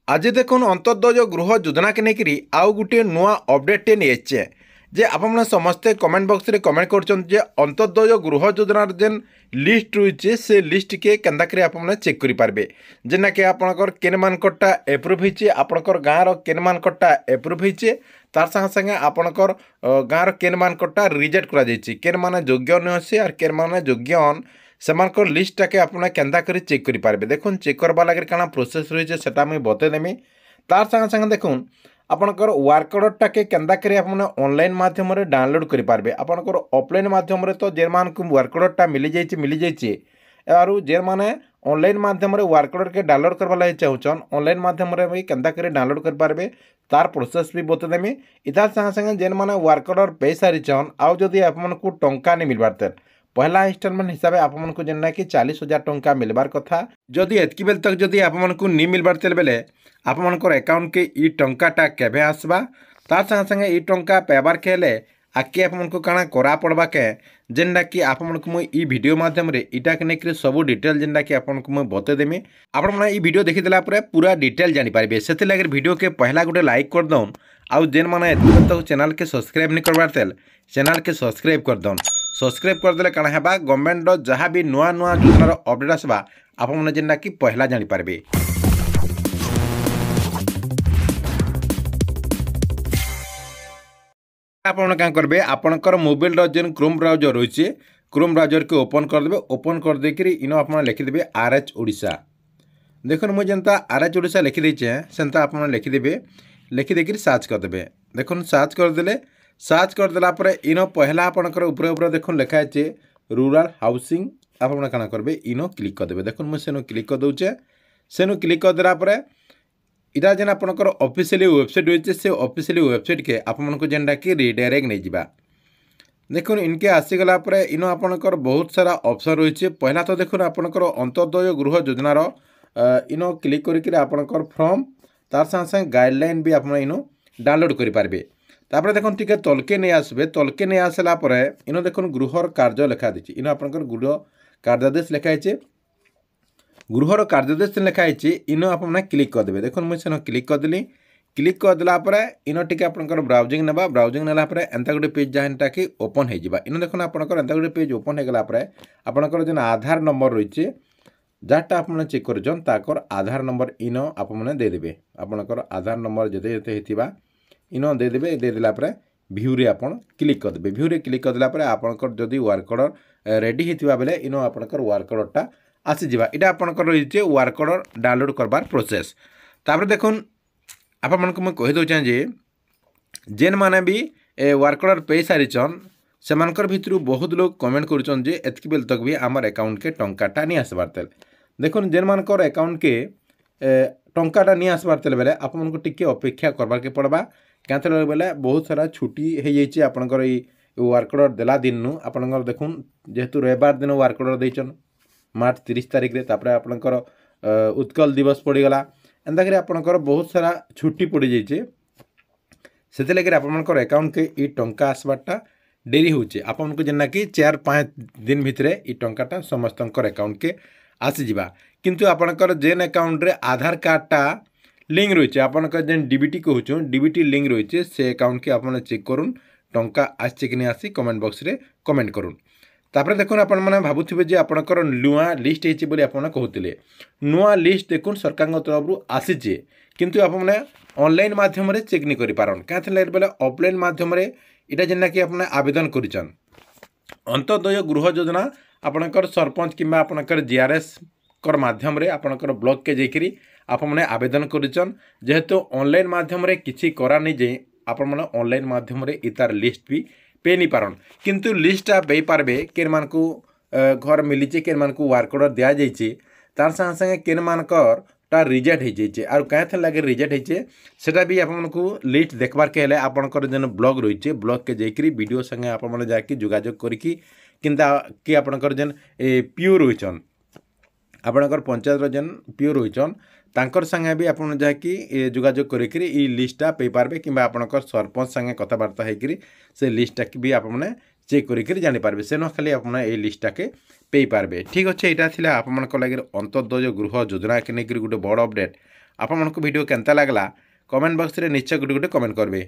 आज देखुन अंत्योदय गृह योजना के लेकर आउ गोटे नुआ अपडेट नहीं जे आपने समस्ते कमेंट बॉक्स रे कमेंट कर अंत्योदय गृह योजना जेन लिस्ट रही से लिस्ट के केन्दाकरी आपने चेक करेंगे जेना कि आपंकर केन मानकटा एप्रुव होती आपंकर गाँव केन मानकटा एप्रुव होती तार संगे संगे आपंकर गाँव केन मानकटा रिजेक्ट कर माने योग्य नुहे और केन माने योग्य सेमानकर लिस्टा के आपने केन्दा करी चेक करेंगे देखुन चेक करवा लगे क्या प्रोसेस रही है मुझे बतईदेमी तार संगे संगे देखुन आपंकर वर्क ऑर्डर के केन्दा करी आपने ऑनलाइन माध्यम डाउनलोड करेंगे आपंकर ऑफलाइन माध्यम तो जे मान वर्क ऑर्डर मिल जाइए यार जे मैंने ऑनलाइन माध्यम वर्क ऑर्डर के डाउनलोड करवा लगे चाहून ऑनलाइन माध्यम भी केन्दा करी डाउनलोड करेंगे तार प्रोसेस भी बतईदेमी इतार संगे संगे जेन मैंने वर्क ऑर्डर पे सारीचन आउ जदि आपको टंका नहीं मिलबार तेल पहला इंस्टॉलमेंट हिसाब से आपको जेना कि 40,000 टंका मिलबार कथा जदि एतकी बेल तक जदि आपको नहीं मिलबार तेल बेले आपमनकर अकाउंट के ई टंकाटा केबे आसबा तार संगे संगे ई टंका पेबार के हेले आके आपमनको काना करा पड़बा के जेनटा कि आपमनको मुई ई वीडियो माध्यम रे इटा के नेकरी सब डिटेल जेनटा कि आपमनको मुई बते देमी आपण माने ई वीडियो देखि देला परे पूरा डिटेल जानि पारबे सेति लागि वीडियो के पहला गोटे लाइक कर दउन आउ जेन माने एतकी तक चैनल के सब्सक्राइब नहीं करबार तेल चैनल के सब्सक्राइब कर दउन सब्सक्राइब करदेले काना हेबा गवर्नमेंट जहाँ भी नुआ नुआ योजनार अपडेट आसबा आपने जेनटा कि पहला जानि पारबे आपन क्या करेंगे आपंकर मोबाइल जेन क्रोम ब्राउजर रही है क्रोम ब्राउजर के ओपन करदे ओपन कर देकर इन आप लिखिदेवे RH ओडिशा देखो मुझे जनता RH ओडिशा लिखिदे सेंता आप लिखिदेवे लिखिदेकर सर्च करदे देखो सर्च करदे सर्च करदेला इन पहला आपंकर ऊपर देखो लिखाई है रूराल हाउसिंग आप क्या करेंगे इन क्लिक करदे देखो मुझे सेनु क्लिक कर दूचे सेनु क्लिक करदेला इटा जेन आपंकर ऑफिशियली वेबसाइट रही से ऑफिशियली वेबसाइट के आपको जेनटा कि रिडायरेक्ट नहीं जावा देखो इनके आसीगला इन आपंकर बहुत सारा ऑप्शन रही है पहला तो देखो आपंकर अंत्योदय गृह योजनार इन क्लिक करके आपंकर फॉर्म तार संगे संगे गाइडलाइन भी आप इन डाउनलोड करेंगे तापर देखो टी तलके नहीं आसबे तलके नहीं आसला इन देखो गृहर कार्य लिखा दी इन आपंकर गृह कार्यादेश लिखाई है गृहर कार्यादेश लिखाई इन आपने क्लिक करदे देखो मुझे क्लिक करदेली क्लिक करदेला इन टी आपंकर ब्राउजिंग नेबा ब्राउजिंग नेला एंता गोटे पेज जहाँटा कि ओपन हो इन देखो आपंकर एंता गोटे पेज ओपन हो गला आपंकर जेन आधार नंबर रही है जहाँटा आपने चेक कर आधार नंबर इन आपने देदेवे आपंकर आधार नंबर जते जते होता इन देदेवे देदेला भ्यू रे आपन क्लिक करदे भ्यू रे क्लिक करदेला आपंकर जदि वर्क ऑर्डर रेडी होता बेले इन आपंकर वर्क ऑर्डरटा आसीजा यहाँ आपंकर रही है वर्क ऑर्डर डाउनलोड करबार प्रोसेस तापर देखुन आपको मुझे कहीदे जे जेन माने भी वर्क ऑर्डर पे सारीचन सेमानकर भितर बहुत लोग कमेंट करुचन जे एतकी बेल तक भी आमर अकाउंट के टंकाटा नहीं आसबार तेल देखुन जेन मानकर अकाउंट के टंकाटा नहीं आसबार तेल बेले आपको टिके अपेक्षा करवा के पड़वा क्या बेले बहुत सारा छुट्टी हो जाइए आपंकर वर्क ऑर्डर देला दिन आपंकर देखुन जेहेतु रविवार दिन वर्क ऑर्डर देचन मार्च 30 तारिख रे तापर आपंकर उत्कल दिवस पड़ीगला एंता कर आपंकर बहुत सारा छुट्टी पड़ जाइए से लगे आपंकर अकाउंट के ई टंका आसबारटा डेरी होचे आपको जेना कि 4-5 दिन भितर ई टंकाटा समस्त अकाउंट के आसीजा किंतु आपंकर जेन अकाउंट रे आधार कार्डटा लिंक रही है आपंकर जेन डीबीटी कहूँ डीबीटी लिंक रही है से अकाउंट के आप चेक करूँ टंका आसी कि नहीं आसी कमेंट बॉक्स रे कमेंट करूँ तापर देखो आपण मैंने भावुवे जे आपंकर नुआ लिस्ट होती आप कहते नुआ लिस्ट देखो सरकार तरफ आसीचे किंतु आपने ऑनलाइन माध्यम चेक नहीं करें क्या बेले ऑफलाइन माध्यम इटा जेना कि आपने आवेदन करिचन अंत्योदय गृह योजना आपंकर सरपंच किंबा आपंकर जीआरएस कर माध्यम आपंकर ब्लॉक के जाकरी आपने आवेदन करिचन जेहेतु ऑनलाइन माध्यम किसी करा नहीं जाए आपण ऑनलाइन माध्यम इतार लिस्ट भी पे नहीं पारन किंतु लिस्टा पे पारबे केन मानकू घर मिली केन मानकू वर्क ऑर्डर दिया जाइए तार संगे संगे केन मानकर टा रिजेक्ट हो जाइए और क्या लगे रिजेक्ट होइए सेटा भी आपको लिस्ट देखबार के हेले आपंकर जेन ब्लॉग रही है ब्लॉग के जाकरी वीडियो संगे आप जाकि जोगाजोग करिकी किंता कि आपंकर जेन पीओ रहीचन आपंकर पंचायत जेन पीओ रहीचन तांकर संगे भी आपन जाकि जोगाजोग करिकरी ई लिस्टा पे पारबे किंबा आपनकर सरपंच संगे कथबार्ता होकर से लिस्टा भी आपने चेक करिकरी जानि पारबे सेनो खाली आपन ए लिस्टा के पे पारबे ठीक अच्छे यहाँ आपन लगे अंत्योदय गृह योजना के लेकर गोटे बड़ अपडेट आपन भिडियो केनता लागला कमेंट बॉक्स रे निश्चय गोटे गोटे कमेंट करबे।